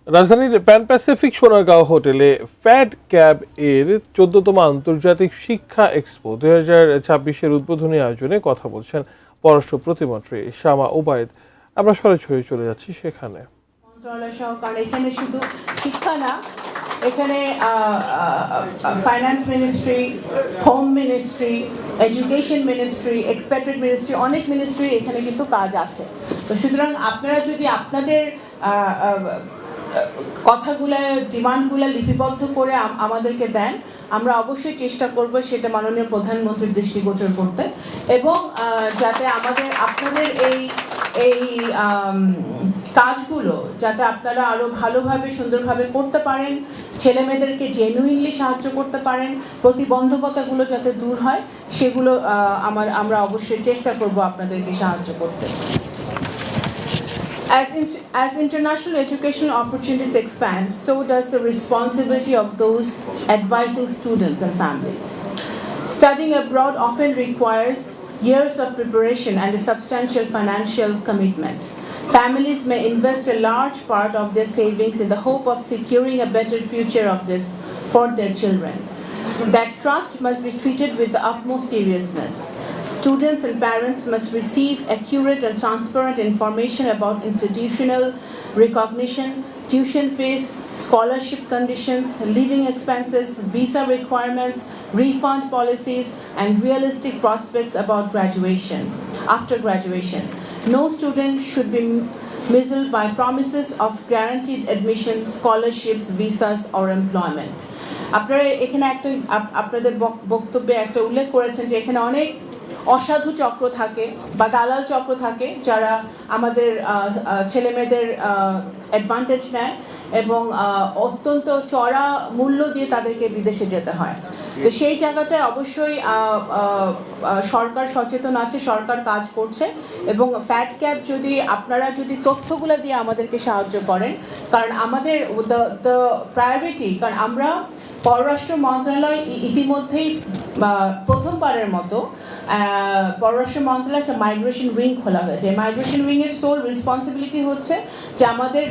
রাজধানীর pan Pacific Sonargaon হোটেলে fad cab এর 14তম আন্তর্জাতিক শিক্ষা এক্সপো 2026-এর উদ্বোধনী আয়োজনে কথা বলছেন পররাষ্ট্র প্রতিমন্ত্রী শামা ওবায়দ। আমরা সরাসরি চলে যাচ্ছি সেখানে। মন্ত্রণালয় সহকারে এখানে শুধু শিক্ষা না, এখানে finance ministry, home ministry, education ministry, expected ministry, অনেক মিনিস্ট্রি এখানে কিন্তু কাজ আছে। তো সুতরাং আপনারা যদি আপনাদের কথাগুলো, ডিমান্ডগুলো লিপিবদ্ধ করে আমাদেরকে দেন, আমরা অবশ্যই চেষ্টা করব সেটা মাননীয় প্রধানমন্ত্রীর দৃষ্টিগোচর করতে, এবং যাতে আপনাদের এই কাজগুলো যাতে আপনারা আরও ভালোভাবে সুন্দরভাবে করতে পারেন, ছেলে মেয়েদেরকে জেনুইনলি সাহায্য করতে পারেন, প্রতিবন্ধকতাগুলো যাতে দূর হয়, সেগুলো আমরা অবশ্যই চেষ্টা করব আপনাদেরকে সাহায্য করতে। As international educational opportunities expand, so does the responsibility of those advising students and families. Studying abroad often requires years of preparation and a substantial financial commitment. Families may invest a large part of their savings in the hope of securing a better future for their children. That trust must be treated with the utmost seriousness. Students and parents must receive accurate and transparent information about institutional recognition, tuition fees, scholarship conditions, living expenses, visa requirements, refund policies, and realistic prospects about after graduation. No student should be misled by promises of guaranteed admission, scholarships, visas, or employment. আপনারা এখানে আপনাদের বক্তব্যে একটা উল্লেখ করেছেন যে এখানে অনেক অসাধু চক্র থাকে বা দালাল চক্র থাকে যারা আমাদের ছেলেমেয়েদের অ্যাডভান্টেজ নেয় এবং অত্যন্ত চড়া মূল্য দিয়ে তাদেরকে বিদেশে যেতে হয়। তো সেই জায়গাটায় অবশ্যই সরকার সচেতন আছে, সরকার কাজ করছে, এবং ফ্যাট ক্যাব আপনারা যদি তথ্যগুলো দিয়ে আমাদেরকে সাহায্য করেন, কারণ আমাদের দ্য প্রায়োরিটি, কারণ আমরা পররাষ্ট্র মন্ত্রণালয় ইতিমধ্যেই প্রথমবারের মতো পররাষ্ট্র মন্ত্রণালয় একটা মাইগ্রেশন উইং খোলা হয়েছে। মাইগ্রেশন উইংয়ের সোল রেসপন্সিবিলিটি হচ্ছে যে আমাদের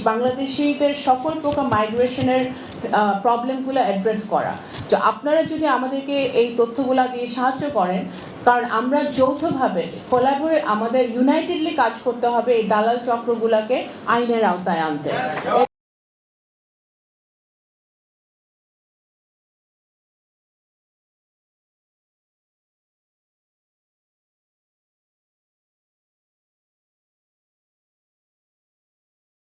বাংলাদেশিদের সকল প্রকার মাইগ্রেশনের প্রবলেমগুলো অ্যাড্রেস করা। তো আপনারা যদি আমাদেরকে এই তথ্যগুলো দিয়ে সাহায্য করেন, কারণ আমরা যৌথভাবে আমাদের ইউনাইটেডলি কাজ করতে হবে এই দালাল চক্রগুলোকে আইনের আওতায় আনতে।